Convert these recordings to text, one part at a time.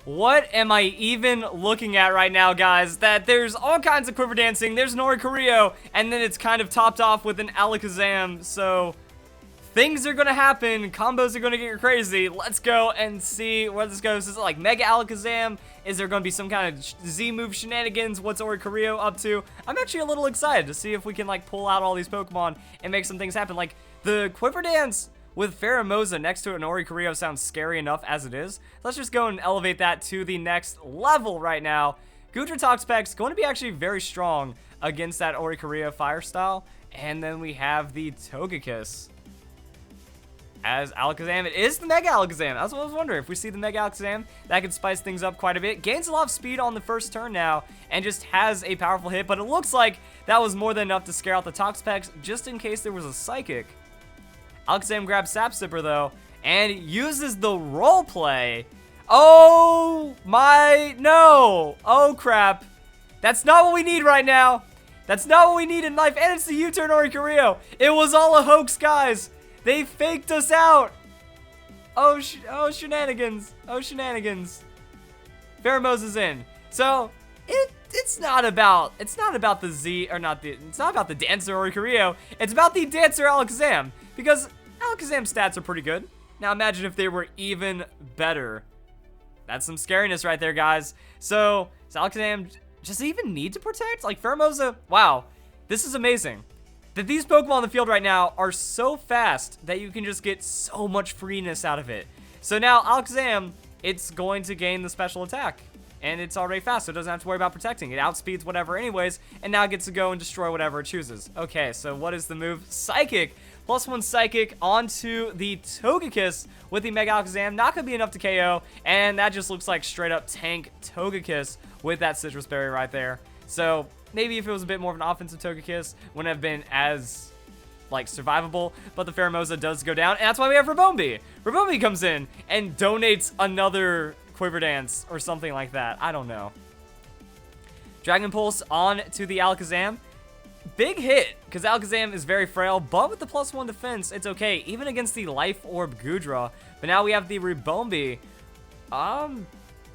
What am I even looking at right now, guys? That there's all kinds of quiver dancing, there's an Oricorio, and then it's kind of topped off with an Alakazam, so things are gonna happen, combos are gonna get crazy. Let's go and see where this goes. Is it like Mega Alakazam? Is there gonna be some kind of Z-move shenanigans? What's Oricorio up to? I'm actually a little excited to see if we can like pull out all these Pokemon and make some things happen. Like the quiver dance with Pheromosa next to an Oricorio sounds scary enough as it is. Let's just go and elevate that to the next level right now. Goodra Toxpec's going to be actually very strong against that Oricorio fire style. And then we have the Togekiss as Alakazam. It is the Mega Alakazam. That's what I was wondering. If we see the Mega Alakazam, that could spice things up quite a bit. Gains a lot of speed on the first turn now and just has a powerful hit. But it looks like that was more than enough to scare out the Toxpecs just in case there was a Psychic. Alakazam grabs Sap Sipper though, and uses the role play. Oh my, no. Oh crap. That's not what we need right now. That's not what we need in life, and it's the U-turn Oricorio. It was all a hoax, guys. They faked us out. Oh shenanigans. Oh shenanigans. Pheromosa's in. So, it's not about the Z, or not the, it's not about the Dancer Oricorio. It's about the Dancer Alakazam. Because Alakazam's stats are pretty good. Now imagine if they were even better. That's some scariness right there, guys. So, does Alakazam just even need to protect? Like, Pheromosa, wow. This is amazing. That these Pokemon on the field right now are so fast that you can just get so much freeness out of it. So now, Alakazam, it's going to gain the special attack. And it's already fast, so it doesn't have to worry about protecting. It outspeeds whatever anyways, and now it gets to go and destroy whatever it chooses. Okay, so what is the move? Psychic. +1 Psychic onto the Togekiss with the Mega Alakazam. Not going to be enough to KO, and that just looks like straight up tank Togekiss with that Citrus Berry right there. So maybe if it was a bit more of an offensive Togekiss, wouldn't have been as like survivable, but the Pheromosa does go down, and that's why we have Rabombi. Rabombi comes in and donates another Quiver Dance or something like that. I don't know. Dragon Pulse on to the Alakazam. Big hit, because Alakazam is very frail, but with the +1 defense, it's okay, even against the Life Orb Goodra. But now we have the Rabombi.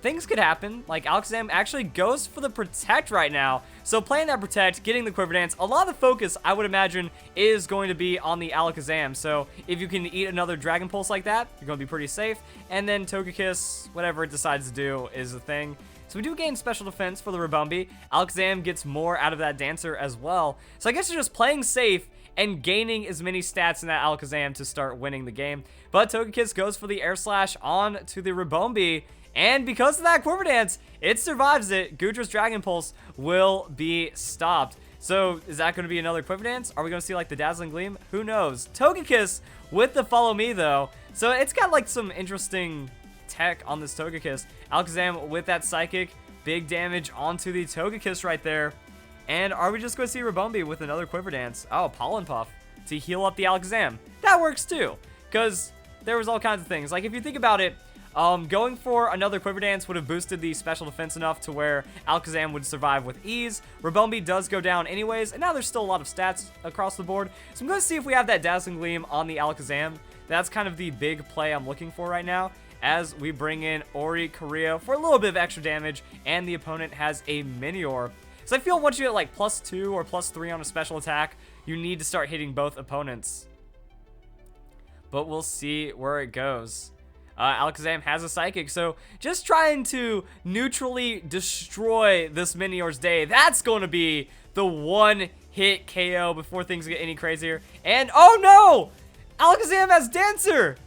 Things could happen. Like, Alakazam actually goes for the Protect right now. So playing that Protect, getting the Quiver Dance, a lot of the focus, I would imagine, is going to be on the Alakazam. So if you can eat another Dragon Pulse like that, you're going to be pretty safe. And then Togekiss, whatever it decides to do, is the thing. So we do gain special defense for the Rabombi. Alakazam gets more out of that Dancer as well. So I guess you're just playing safe and gaining as many stats in that Alakazam to start winning the game. But Togekiss goes for the Air Slash on to the Rabombi. And because of that Quiver Dance, it survives it. Goodra's Dragon Pulse will be stopped. So is that going to be another Quiver Dance? Are we going to see like the Dazzling Gleam? Who knows? Togekiss with the Follow Me though. So it's got like some interesting tech on this Togekiss. Alakazam with that Psychic. Big damage onto the Togekiss right there. And are we just going to see Rabombi with another Quiver Dance? Oh, Pollen Puff to heal up the Alakazam. That works too. Because there was all kinds of things. Like if you think about it, going for another Quiver Dance would have boosted the special defense enough to where Alakazam would survive with ease. Rabombi does go down anyways, and now there's still a lot of stats across the board. So I'm going to see if we have that Dazzling Gleam on the Alakazam. That's kind of the big play I'm looking for right now, as we bring in Oricorio for a little bit of extra damage, and the opponent has a Minior. So I feel once you get like +2 or +3 on a special attack, you need to start hitting both opponents. But we'll see where it goes. Alakazam has a Psychic, so just trying to neutrally destroy this Minior's day. That's going to be the one-hit KO before things get any crazier. And, oh no! Alakazam has Dancer!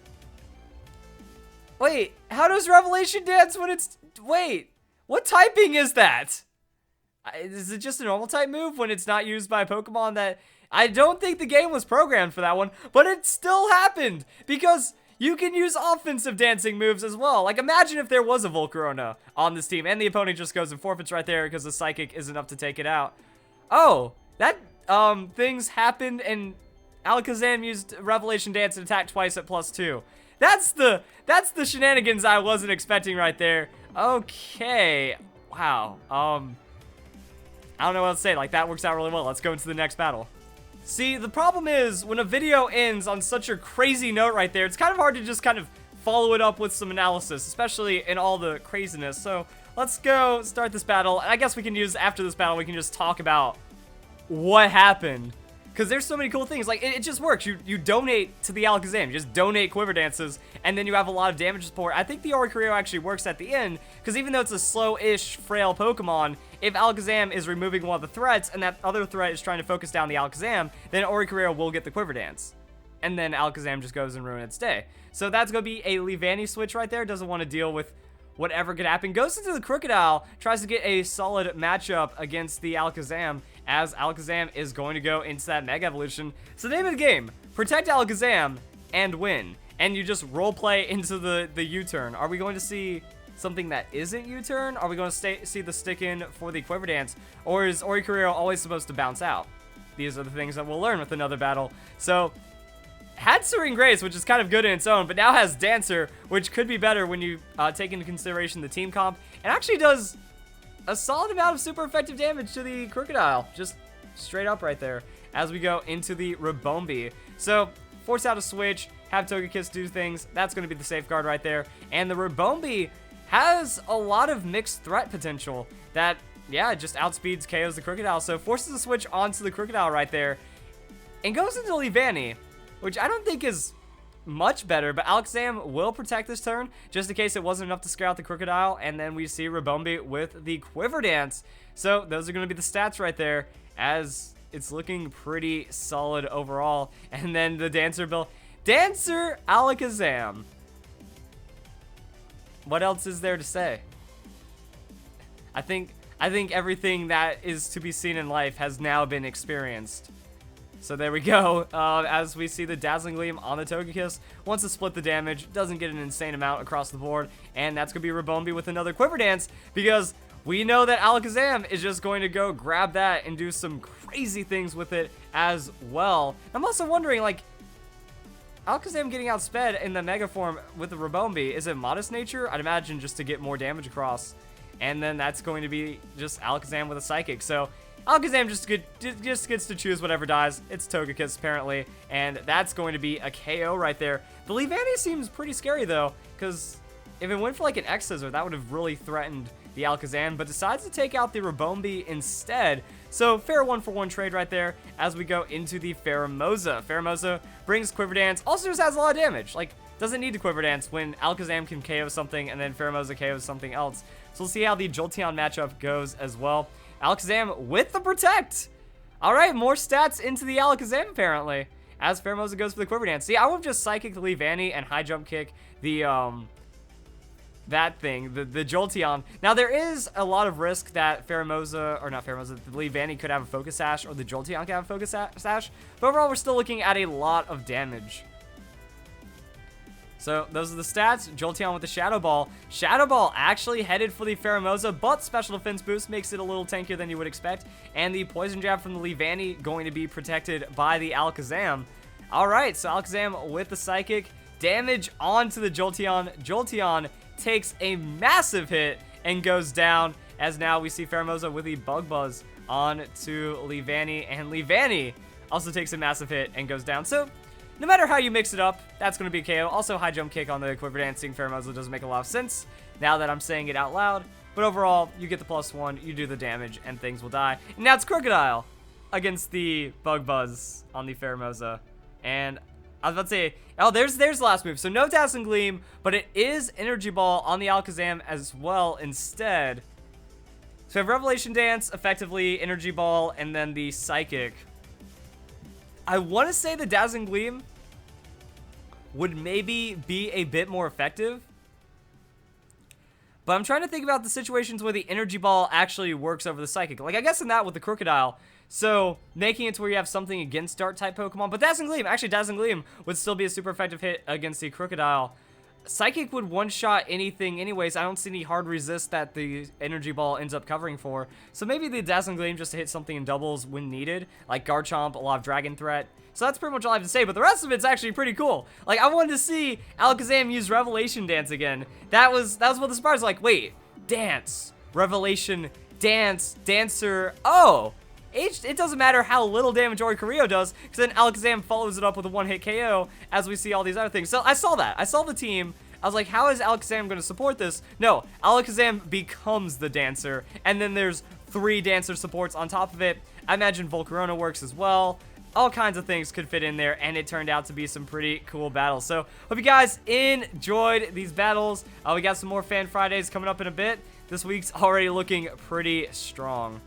Wait, how does Revelation dance when it's... Wait, what typing is that? Is it just a normal type move when it's not used by a Pokemon that... I don't think the game was programmed for that one, but it still happened, because... You can use offensive dancing moves as well. Like, imagine if there was a Volcarona on this team, and the opponent just goes and forfeits right there because the Psychic is enough to take it out. Oh, that, things happened, and Alakazam used Revelation Dance and attacked twice at +2. That's the shenanigans I wasn't expecting right there. Okay. Wow. I don't know what to say. Like, that works out really well. Let's go into the next battle. See, the problem is, when a video ends on such a crazy note right there, it's kind of hard to just kind of follow it up with some analysis, especially in all the craziness. So let's go start this battle. And I guess we can use, after this battle, we can just talk about what happened. Because there's so many cool things. Like, it just works. You donate to the Alakazam. You just donate Quiver Dances, and then you have a lot of damage support. I think the Oricorio actually works at the end, because even though it's a slow-ish, frail Pokemon, if Alakazam is removing one of the threats, and that other threat is trying to focus down the Alakazam, then Oricorio will get the Quiver Dance. And then Alakazam just goes and ruins its day. So that's going to be a Levani switch right there. Doesn't want to deal with whatever could happen. Goes into the Crocodile, tries to get a solid matchup against the Alakazam, as Alakazam is going to go into that Mega Evolution. So the name of the game, protect Alakazam and win. And you just roleplay into the U-turn. Are we going to see something that isn't U-turn? Are we going to see the stick-in for the Quiver Dance? Or is Oricorio always supposed to bounce out? These are the things that we'll learn with another battle. So, had Serene Grace, which is kind of good in its own, but now has Dancer, which could be better when you take into consideration the team comp. And actually does a solid amount of super effective damage to the Crocodile, just straight up right there, as we go into the Rabombi. So, force out a switch, have Togekiss do things, that's going to be the safeguard right there. And the Rabombi has a lot of mixed threat potential that, yeah, just outspeeds, KOs the Crocodile. So, forces a switch onto the Crocodile right there, and goes into Levani, which I don't think is much better, but Alakazam will protect this turn, just in case it wasn't enough to scare out the Crocodile, and then we see Rabombi with the Quiver Dance. So those are going to be the stats right there, as it's looking pretty solid overall. And then the Dancer build. Dancer Alakazam. What else is there to say? I think everything that is to be seen in life has now been experienced. So there we go, as we see the Dazzling Gleam on the Togekiss. Wants to split the damage, doesn't get an insane amount across the board, and that's going to be Rabombi with another Quiver Dance, because we know that Alakazam is just going to go grab that and do some crazy things with it as well. I'm also wondering, like, Alakazam getting outsped in the Mega form with the Rabombi, is it Modest Nature? I'd imagine just to get more damage across. And then that's going to be just Alakazam with a Psychic. So Alakazam just gets to choose whatever dies. It's Togekiss, apparently, and that's going to be a KO right there. The Levani seems pretty scary, though, because if it went for, like, an X-Scissor, that would have really threatened the Alakazam, but decides to take out the Rabombi instead. So, fair one-for-one trade right there as we go into the Pheromosa. Pheromosa brings Quiver Dance, also just has a lot of damage. Like, doesn't need to Quiver Dance when Alakazam can KO something and then Pheromosa KOs something else. So, we'll see how the Jolteon matchup goes as well. Alakazam with the Protect. All right, more stats into the Alakazam, apparently, as Pheromosa goes for the Quiver Dance. See, I would have just Psychic the Levani and High Jump Kick the, that thing, the Jolteon. Now, there is a lot of risk that Pheromosa, or not Pheromosa, the Levani could have a Focus Sash, or the Jolteon could have a Focus Sash. But overall, we're still looking at a lot of damage. So, those are the stats. Jolteon with the Shadow Ball. Shadow Ball actually headed for the Pheromosa, but Special Defense Boost makes it a little tankier than you would expect. And the Poison Jab from the Levani going to be protected by the Alakazam. Alright, so Alakazam with the Psychic. Damage onto the Jolteon. Jolteon takes a massive hit and goes down, as now we see Pheromosa with the Bug Buzz on to Levani. And Levani also takes a massive hit and goes down. So, no matter how you mix it up, that's going to be a KO. Also, High Jump Kick on the Quiver Dancing Pheromosa doesn't make a lot of sense now that I'm saying it out loud. But overall, you get the +1, you do the damage, and things will die. And now it's Crocodile against the Bug Buzz on the Pheromosa. And I was about to say, oh, there's the last move. So no Dazzling Gleam, but it is Energy Ball on the Alakazam as well instead. So we have Revelation Dance, effectively Energy Ball, and then the Psychic. I want to say the Dazzling Gleam would maybe be a bit more effective. But I'm trying to think about the situations where the Energy Ball actually works over the Psychic. Like, I guess in that with the Crocodile. So, making it to where you have something against Dark-type Pokemon. But Dazzling Gleam, actually Dazzling Gleam would still be a super effective hit against the Crocodile. Psychic would one-shot anything anyways. I don't see any hard resist that the Energy Ball ends up covering for. So maybe the Dazzling Gleam just to hit something in doubles when needed. Like Garchomp, a lot of Dragon Threat. So that's pretty much all I have to say. But the rest of it's actually pretty cool. Like, I wanted to see Alakazam use Revelation Dance again. That was what the surprise was like. Wait, Dance, Revelation, Dance, Dancer. Oh! It doesn't matter how little damage Oricorio does, because then Alakazam follows it up with a one-hit KO, as we see all these other things. So I saw that. I saw the team I was like, how is Alakazam going to support this? No, Alakazam becomes the dancer, and then there's 3 dancer supports on top of it. I imagine Volcarona works as well. All kinds of things could fit in there, and it turned out to be some pretty cool battles. So, hope you guys enjoyed these battles. We got some more Fan Fridays coming up in a bit. This week's already looking pretty strong.